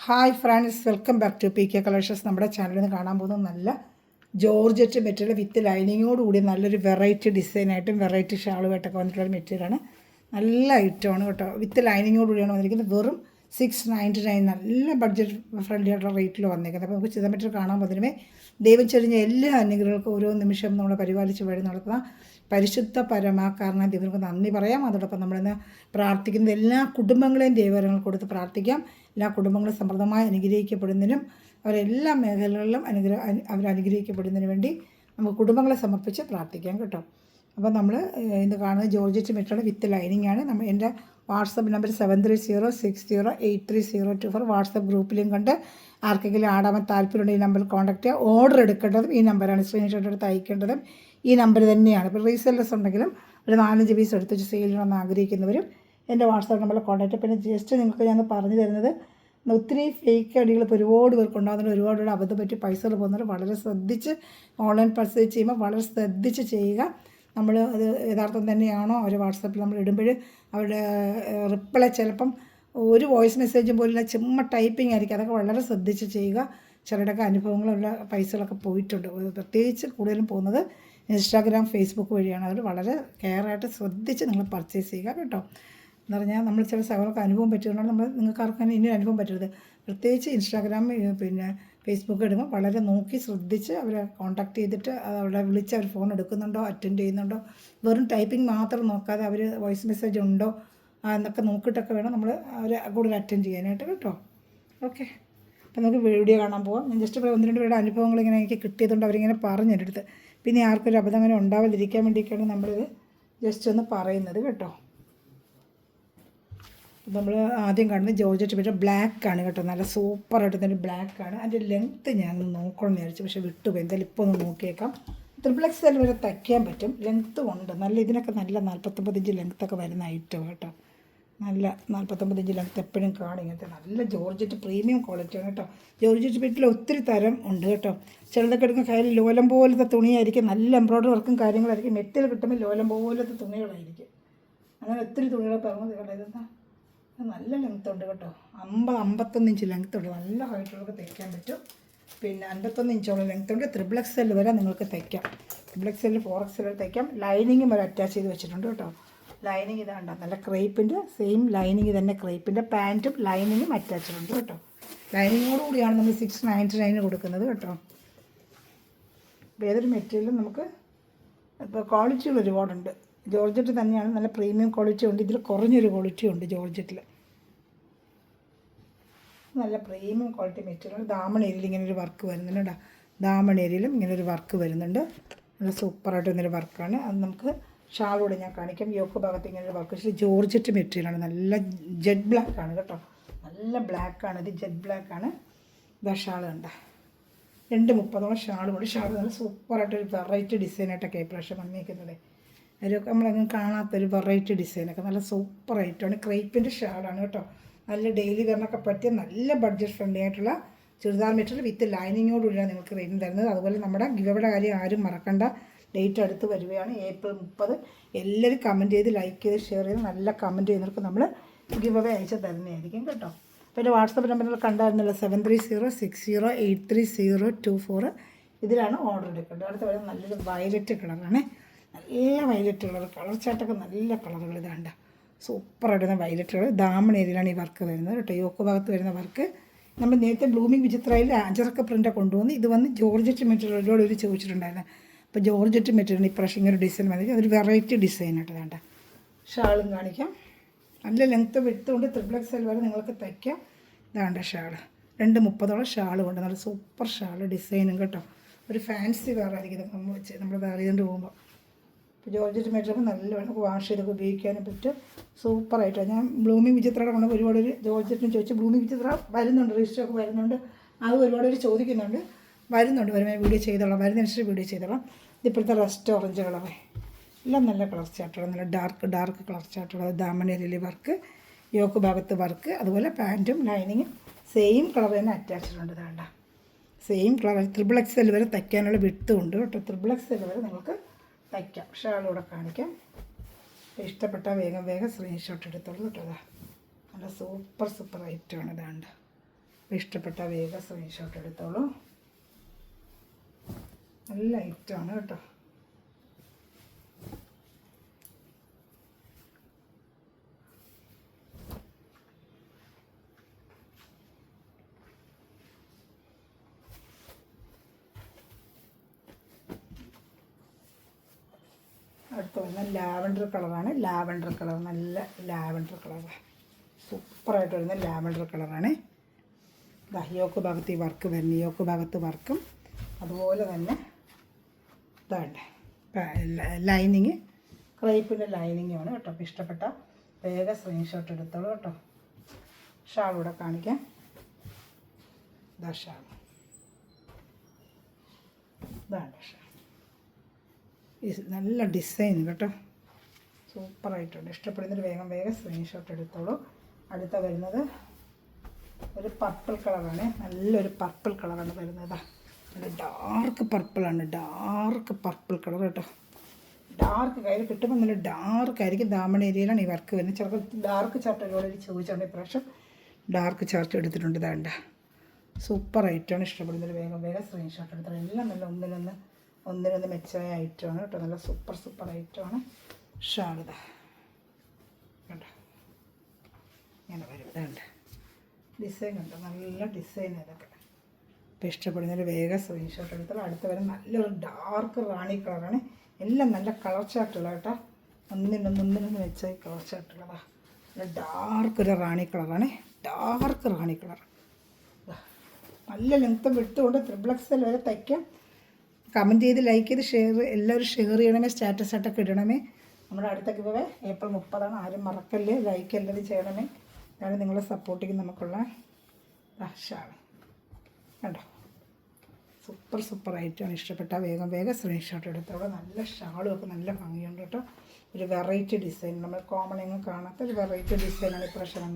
Hi friends, welcome back to PK collections. നമ്മുടെ ചാനലിൽ നിന്ന് കാണാൻ പോകുന്നത് നല്ല ജോർജറ്റ് മെറ്റീരിയൽ വിത്ത് ലൈനിങ്ങോടുകൂടി നല്ലൊരു വെറൈറ്റി ഡിസൈനായിട്ടും വെറൈറ്റി ഷാളുമായിട്ടൊക്കെ വന്നിട്ടുള്ള മെറ്റീരിയലാണ്. നല്ല ഐറ്റമാണ് കേട്ടോ. വിത്ത് ലൈനിങ്ങോടുകൂടിയാണ് വന്നിരിക്കുന്നത്. വെറും 699, നല്ല ബഡ്ജറ്റ് ഫ്രണ്ട്ലി ആയിട്ടുള്ള റേറ്റിൽ വന്നിരിക്കുന്നത്. അപ്പോൾ നമുക്ക് ചില മെറ്റീരിയൽ കാണാൻ പോകുന്നതിനുമേ ദൈവം ചൊരിഞ്ഞ എല്ലാ അനുഗ്രഹങ്ങൾക്കും ഓരോ നിമിഷം നമ്മൾ പരിപാലിച്ച് വഴി നടത്തുന്ന പരിശുദ്ധ പരമാകാരണ ദൈവങ്ങൾക്ക് നന്ദി പറയാം. അതോടൊപ്പം നമ്മളിന്ന് പ്രാർത്ഥിക്കുന്ന എല്ലാ കുടുംബങ്ങളെയും ദൈവവരങ്ങൾ കൊടുത്ത് പ്രാർത്ഥിക്കാം. എല്ലാ കുടുംബങ്ങളും സമൃദ്ധമായി അനുഗ്രഹിക്കപ്പെടുന്നതിനും അവരെല്ലാ മേഖലകളിലും അനുഗ്രഹിക്കപ്പെടുന്നതിന് വേണ്ടി നമുക്ക് കുടുംബങ്ങളെ സമർപ്പിച്ച് പ്രാർത്ഥിക്കാം കേട്ടോ. അപ്പോൾ നമ്മൾ ഇന്ന് കാണുന്നത് ജോർജറ്റ് മെറ്റീരിയൽ വിത്ത് ലൈനിങ് ആണ്. എൻ്റെ വാട്സപ്പ് നമ്പർ 7306083024 വാട്സപ്പ് ഗ്രൂപ്പിലും കണ്ട് ആർക്കെങ്കിലും ആടാൻ താല്പര്യമുണ്ട് ഈ നമ്പറിൽ കോൺടാക്ട് ചെയ്യുക. ഓർഡർ എടുക്കേണ്ടതും ഈ നമ്പറാണ്. സ്ക്രീൻഷോട്ട് എടുത്ത് അയക്കേണ്ടതും ഈ നമ്പർ തന്നെയാണ്. ഇപ്പോൾ റീസെല്ലേഴ്സ് ഉണ്ടെങ്കിലും ഒരു 4-5 പീസ് എടുത്ത് വെച്ച് സെയിൽ ചെയ്യണമെന്ന് ആഗ്രഹിക്കുന്നവരും എൻ്റെ വാട്സാപ്പ് നമ്പറിൽ കോൺടാക്ട്. പിന്നെ ജസ്റ്റ് നിങ്ങൾക്ക് ഞാൻ പറഞ്ഞു തരുന്നത്, ഒത്തിരി ഫേക്ക് ഐഡികൾ ഇപ്പോൾ ഒരുപാട് പേർക്ക് ഉണ്ടാകുന്നുണ്ട്. ഒരുപാട് അബദ്ധം പറ്റി പൈസകൾ പോകുന്നുണ്ട്. വളരെ ശ്രദ്ധിച്ച് ഓൺലൈൻ പർച്ചേസ് ചെയ്യുമ്പോൾ വളരെ ശ്രദ്ധിച്ച് ചെയ്യുക. നമ്മൾ അത് യഥാർത്ഥം തന്നെയാണോ അവർ വാട്സാപ്പിൽ നമ്മൾ ഇടുമ്പോൾ അവരുടെ റിപ്ലൈ ചിലപ്പം ഒരു വോയിസ് മെസ്സേജും പോലില്ല, ചുമ്മാ ടൈപ്പിംഗ് ആയിരിക്കും. അതൊക്കെ വളരെ ശ്രദ്ധിച്ച് ചെയ്യുക. ചിലരുടെയൊക്കെ അനുഭവങ്ങളുള്ള പൈസകളൊക്കെ പോയിട്ടുണ്ട്. പ്രത്യേകിച്ച് കൂടുതലും പോകുന്നത് ഇൻസ്റ്റാഗ്രാം, ഫേസ്ബുക്ക് വഴിയാണ്. അത് വളരെ കെയറായിട്ട് ശ്രദ്ധിച്ച് നിങ്ങൾ പർച്ചേസ് ചെയ്യുക കേട്ടോ. എന്ന് പറഞ്ഞാൽ നമ്മൾ ചില സഹകൾക്ക് അനുഭവം പറ്റുന്നതുകൊണ്ട് നമ്മൾ നിങ്ങൾക്ക് ആർക്കും ഇനി അനുഭവം പറ്റരുത്. പ്രത്യേകിച്ച് ഇൻസ്റ്റാഗ്രാം പിന്നെ ഫേസ്ബുക്ക് ഇടുമ്പോൾ വളരെ നോക്കി ശ്രദ്ധിച്ച് അവരെ കോൺടാക്ട് ചെയ്തിട്ട് അവിടെ വിളിച്ച് അവർ ഫോൺ എടുക്കുന്നുണ്ടോ, അറ്റൻഡ് ചെയ്യുന്നുണ്ടോ, വെറും ടൈപ്പിംഗ് മാത്രം നോക്കാതെ അവർ വോയിസ് മെസ്സേജ് ഉണ്ടോ എന്നൊക്കെ നോക്കിയിട്ടൊക്കെ വേണം നമ്മൾ അവരെ കൂടുതൽ അറ്റൻഡ് ചെയ്യാനായിട്ട് കേട്ടോ. ഓക്കെ, അപ്പോൾ നമുക്ക് വീഡിയോ കാണാൻ പോകാം. ഞാൻ ജസ്റ്റ് 1-2 പേരുടെ അനുഭവങ്ങൾ ഇങ്ങനെ എനിക്ക് കിട്ടിയതുകൊണ്ട് അവരിങ്ങനെ പറഞ്ഞു എൻ്റെ അടുത്ത്. പിന്നെ ആർക്കൊരു അബദ്ധം അങ്ങനെ ഉണ്ടാവാതിരിക്കാൻ വേണ്ടിയിട്ടാണ് നമ്മളിത് ജസ്റ്റ് ഒന്ന് പറയുന്നത് കേട്ടോ. നമ്മൾ ആദ്യം കാണുന്നത് ജോർജറ്റ് മെറ്റീരിയൽ ബ്ലാക്കാണ് കേട്ടോ. നല്ല സൂപ്പറായിട്ട് തന്നെ ബ്ലാക്കാണ്. അതിൻ്റെ ലെങ്ത്ത് ഞാൻ നോക്കണമെന്ന് വിചാരിച്ചു, പക്ഷേ വിട്ടുപോയി. എന്തായാലും ഇപ്പോൾ ഒന്ന് നോക്കിയേക്കാം. XXL വരെ തയ്ക്കാൻ പറ്റും. ലെങ്ത്തും ഉണ്ട് നല്ല. ഇതിനൊക്കെ നല്ല 49 ഇഞ്ച് ലെങ്ത്തൊക്കെ വരുന്ന ഐറ്റം കേട്ടോ. നല്ല 49 ഇഞ്ച് ലെങ്ത്ത് എപ്പോഴും കാണും. ഇങ്ങനത്തെ നല്ല ജോർജറ്റ് പ്രീമിയം ക്വാളിറ്റിയാണ് കേട്ടോ. ജോർജറ്റ് മെറ്റീരിയൽ ഒത്തിരി തരം ഉണ്ട് കേട്ടോ. ചിലതൊക്കെ എടുക്കുന്ന കയ്യിൽ ലോലം പോലത്തെ തുണിയായിരിക്കും. നല്ല എംബ്രോയ്ഡറി വർക്കും കാര്യങ്ങളായിരിക്കും. മെറ്റീരിയൽ കിട്ടുമ്പോൾ ലോലം പോലത്തെ തുണികളായിരിക്കും. അങ്ങനെ ഒത്തിരി തുണികളെ പറഞ്ഞത് കേട്ടോ. നല്ല ലെങ്ത്ത് ഉണ്ട് കേട്ടോ. 50-51 ഇഞ്ച് ലെങ്ത്ത് ഉണ്ട്. നല്ല ഹൈറ്റുള്ളവർക്ക് തയ്ക്കാൻ പറ്റും. പിന്നെ 51 ഇഞ്ചോളം ലെങ്ത്ത് ഉണ്ട്. XXL വരെ നിങ്ങൾക്ക് തയ്ക്കാം. XXL 4XL തയ്ക്കാം. ലൈനിങ്ങും വരെ അറ്റാച്ച് ചെയ്ത് വെച്ചിട്ടുണ്ട് കേട്ടോ. ലൈനിങ് ഇതാണ്ട നല്ല ക്രേപ്പിൻ്റെ സെയിം ലൈനിങ് തന്നെ. ക്രേപ്പിൻ്റെ പാൻറ്റും ലൈനിങ്ങും അറ്റാച്ച്ഡ് ഉണ്ട് കേട്ടോ. ലൈനിങ്ങോടുകൂടിയാണ് നമ്മൾ 699 കൊടുക്കുന്നത് കേട്ടോ. അപ്പോൾ ഏതൊരു മെറ്റീരിയലും നമുക്ക് ഇപ്പോൾ ക്വാളിറ്റികൾ ഒരുപാടുണ്ട്. ജോർജറ്റ് തന്നെയാണ്, നല്ല പ്രീമിയം ക്വാളിറ്റി ഉണ്ട്. ഇതിൽ കുറഞ്ഞൊരു ക്വാളിറ്റി ഉണ്ട് ജോർജറ്റിൽ. നല്ല പ്രീമിയം ക്വാളിറ്റി മെറ്റീരിയൽ. ദാമൺ ഏരിയയിൽ ഇങ്ങനെ ഒരു വർക്ക് വരുന്നുണ്ട് കേട്ടോ. ദാമൺ ഏരിയയിലും ഇങ്ങനെ ഒരു വർക്ക് വരുന്നുണ്ട്. നല്ല സൂപ്പറായിട്ട് ഇന്നൊരു വർക്കാണ്. അത് നമുക്ക് ഷാളോടെ ഞാൻ കാണിക്കാം. യോക്ക് ഭാഗത്ത് ഇങ്ങനെ ഒരു വർക്ക്. ജോർജറ്റ് മെറ്റീരിയലാണ്. നല്ല ജെറ്റ് ബ്ലാക്കാണ് കേട്ടോ. നല്ല ബ്ലാക്കാണ് ഇത്. ജെറ്റ് ബ്ലാക്കാണ്. ഇതാ ഷാൾ കണ്ട 230 ഷാൾ കൂടി. ഷാൾ നല്ല സൂപ്പറായിട്ടൊരു വെറൈറ്റി ഡിസൈനായിട്ടൊക്കെ ഇപ്രാവശ്യം വന്നിരിക്കുന്നത്. അതിലൊക്കെ നമ്മളങ്ങനെ കാണാത്തൊരു വെറൈറ്റി ഡിസൈനൊക്കെ നല്ല സൂപ്പറായിട്ടാണ്. ക്രേപ്പിൻ്റെ ഷാളാണ് കേട്ടോ. നല്ല ഡെയിലി വെയറിനൊക്കെ പറ്റിയ നല്ല ബഡ്ജറ്റ് ഫ്രണ്ട്ലി ആയിട്ടുള്ള ചുരിദാർ മെറ്റീരിയൽ വിത്ത് ലൈനിങ്ങോടുകൂടിയാണ് നിങ്ങൾക്ക് റേറ്റ് തരുന്നത്. അതുപോലെ നമ്മുടെ ഗിവയുടെ കാര്യം ആരും മറക്കണ്ട. ഡേറ്റ് അടുത്ത് വരികയാണ്, April 30. എല്ലാവരും കമൻറ്റ് ചെയ്ത് ലൈക്ക് ചെയ്ത് ഷെയർ ചെയ്ത് നല്ല കമൻറ്റ് ചെയ്യുന്നവർക്ക് നമ്മൾ ഗിവവേ അയച്ച് തരുന്നതായിരിക്കും കേട്ടോ. പിന്നെ വാട്സപ്പ് നമ്പറിൽ കണ്ടായിരുന്നല്ലോ 7306083024. ഇതിലാണ് ഓർഡർ എടുക്കേണ്ടത്. അടുത്ത വരുന്നത് നല്ലൊരു വയലറ്റ് കളറാണ്. നല്ല വയലറ്റ് കളർ ചാട്ടൊക്കെ നല്ല കളറുകൾ ഇതാണ്ട സൂപ്പറായിട്ട് വയലറ്റ് കളർ. ദാമൺ ഏരിയയിലാണ് ഈ വർക്ക് വരുന്നത് കേട്ടോ. യോക്ക് ഭാഗത്ത് വരുന്ന വർക്ക് നമ്മൾ നേരത്തെ ബ്ലൂമിങ് വിചിത്രയിൽ അജറക്ക പ്രിൻ്റൊക്കെ കൊണ്ടുവന്ന് ഇത് വന്ന് ജോർജറ്റ് മെറ്റീരിയലോട് ഒരു ചോദിച്ചിട്ടുണ്ടായിരുന്നു. അപ്പോൾ ജോർജറ്റ് മെറ്റീരിയൽ ഇപ്രാവശ്യം ഇങ്ങനെ ഒരു ഡിസൈൻ വന്നിട്ട് അതൊരു വെറൈറ്റി ഡിസൈനായിട്ട് വേണ്ട. ഷാളും കാണിക്കാം. നല്ല ലെങ്ത്ത് വിട്ടുകൊണ്ട് XXL വരെ നിങ്ങൾക്ക് തയ്ക്കാം. ഇതാണ്ട ഷാള് 230 ഷാൾ കൊണ്ട് നല്ല സൂപ്പർ ഷാൾ ഡിസൈനും കേട്ടോ. ഒരു ഫാൻസി വേറായിരിക്കും ഇതൊക്കെ നമ്മൾ വേറെ ചെയ്തുകൊണ്ട് പോകുമ്പോൾ. ഇപ്പോൾ ജോർജറ്റ് മെറ്റീരിയൽ നല്ല നമുക്ക് വാഷ് ചെയ്തൊക്കെ ഉപയോഗിക്കാനും പറ്റും. സൂപ്പറായിട്ടാണ്. ഞാൻ ബ്ലൂമിങ് വിചിത്രയുടെ കൊണ്ട് ഒരുപാട് ജോർജറ്റിന് ചോദിച്ചു. ബ്ലൂമിങ് വിചിത്ര വരുന്നുണ്ട്, രജിസ്റ്ററൊക്കെ വരുന്നുണ്ട്. അത് ഒരുപാട് ചോദിക്കുന്നുണ്ട്. വരുന്നുണ്ട്. വരുമ്പോൾ വീഡിയോ ചെയ്തോളാം. വരുന്നതിനനുസരിച്ച് വീഡിയോ ചെയ്തോളാം. ഇതിപ്പോഴത്തെ റസ്റ്റ് ഓറഞ്ച് കളറേ എല്ലാം നല്ല കളർ ചാട്ടുള്ള നല്ല ഡാർക്ക് കളർ ചാട്ടുള്ള ദാമൺ ഏരിയയിൽ വർക്ക്, യോക്ക് ഭാഗത്ത് വർക്ക്, അതുപോലെ പാൻറ്റും ലൈനിങ്ങും സെയിം കളർ തന്നെ അറ്റാച്ച്ഡ് ഉണ്ട്. വേണ്ട സെയിം കളർ. XXL വരെ തയ്ക്കാനുള്ള വിട്ടും ഉണ്ട് കേട്ടോ. XXL വരെ നിങ്ങൾക്ക് തയ്ക്കാം. ഷാളൂടെ കാണിക്കാം. ഇഷ്ടപ്പെട്ടാൽ വേഗം സ്ക്രീൻഷോട്ട് എടുത്തോളൂ കേട്ടോ. നല്ല സൂപ്പർ ഐറ്റമാണ് ഇതാണ്ട്. അപ്പോൾ ഇഷ്ടപ്പെട്ട വേഗം സ്ക്രീൻഷോട്ട് എടുത്തോളൂ. നല്ല ഐറ്റമാണ് കേട്ടോ. അടുത്ത വരുന്ന ലാവൻഡർ കളറാണ്. ലാവൻഡർ കളർ, നല്ല ലാവൻഡർ കളർ, സൂപ്പറായിട്ട് വരുന്ന ലാവൻഡർ കളറാണ്. യോക്ക് ഭാഗത്ത് ഈ വർക്ക് വരുന്ന യോക്ക് ഭാഗത്ത് വർക്കും അതുപോലെ തന്നെ ഇതാണ് ലൈനിങ്, ക്രൈപ്പിൻ്റെ ലൈനിങ്ങുമാണ് കേട്ടോ. അപ്പോൾ ഇഷ്ടപ്പെട്ട വേഗം സ്ക്രീൻഷോട്ട് എടുത്തോളൂ കേട്ടോ. ഷാൾ ഇവിടെ കാണിക്കാം. ഇതാ ഷാൾ, ഇതാണ് ഷാൾ. നല്ല ഡിസൈൻ കേട്ടോ, സൂപ്പറായിട്ടുണ്ട്. ഇഷ്ടപ്പെടുന്നൊരു വേഗം സ്ക്രീൻഷോട്ട് എടുത്തോളൂ. അടുത്ത വരുന്നത് ഒരു പർപ്പിൾ കളറാണ്. നല്ലൊരു പർപ്പിൾ കളറാണ് വരുന്നത്. നല്ല ഡാർക്ക് പർപ്പിളാണ്, ഡാർക്ക് പർപ്പിൾ കളർ കേട്ടോ. ഡാർക്ക് കയ്യിൽ കിട്ടുമ്പോൾ നല്ല ഡാർക്ക് ആയിരിക്കും. ദാമണ ഏരിയയിലാണ് ഈ വർക്ക് വരുന്നത്. ചിലപ്പോൾ ഡാർക്ക് ചാർട്ട് ഒരുപാട് ചോദിച്ചുകൊണ്ട് ഇപ്രാവശ്യം ഡാർക്ക് ചാർട്ട് എടുത്തിട്ടുണ്ട്. ഇതാണ്ട സൂപ്പറായിട്ടാണ്. ഇഷ്ടപ്പെടുന്നൊരു വേഗം സ്ക്രീൻഷോട്ട് എടുത്തത്. എല്ലാം നല്ല ഒന്നിനൊന്ന് മെച്ചമായ ഐറ്റമാണ് കേട്ടോ. നല്ല സൂപ്പർ ഐറ്റമാണ്. ഷാളിത കണ്ടോ, ഇങ്ങനെ വരും. ഇതുണ്ട് ഡിസൈൻ കണ്ടോ, നല്ല ഡിസൈൻ ഇതൊക്കെ. അപ്പോൾ ഇഷ്ടപ്പെടുന്നൊരു വേഗം സ്ക്രീൻഷോട്ട് എടുത്താൽ അടുത്ത് വരെ നല്ലൊരു ഡാർക്ക് റാണി കളറാണ്. എല്ലാം നല്ല കളർ ചാർട്ടുകളാണ് കേട്ടോ. ഒന്നിനൊന്ന് മെച്ചമായ കളർ ചാർട്ടുകളാണ്. നല്ല ഡാർക്ക് ഒരു റാണി കളറാണ്, ഡാർക്ക് റാണി കളർ. നല്ല ലെങ്ത്തും വിട്ടുകൊണ്ട് XXL വരെ തയ്ക്കാം. കമൻറ്റ് ചെയ്ത് ലൈക്ക് ചെയ്ത് എല്ലാവരും ഷെയർ ചെയ്യണമേ, സ്റ്റാറ്റസ് ആയിട്ടൊക്കെ ഇടണമേ. നമ്മുടെ അടുത്ത ഗിവ് ഏപ്രിൽ 30 ആരും മറക്കല്ലേ, ലൈക്ക് എല്ലാവരും ചെയ്യണമേ. അതാണ് നിങ്ങളെ സപ്പോർട്ടിങ് നമുക്കുള്ള ഷാൾ കണ്ടോ. സൂപ്പർ ആയിട്ടാണ്. ഇഷ്ടപ്പെട്ട വേഗം സ്ക്രീൻഷോട്ട് എടുത്തോടെ. നല്ല ഷാളും ഒക്കെ നല്ല ഭംഗിയുണ്ട് കേട്ടോ. ഒരു വെറൈറ്റി ഡിസൈൻ, നമ്മൾ കോമൺ എങ്ങും കാണാത്ത ഒരു വെറൈറ്റി ഡിസൈനാണ് ഇപ്രാവശ്യം വന്നേക്കുന്നത്.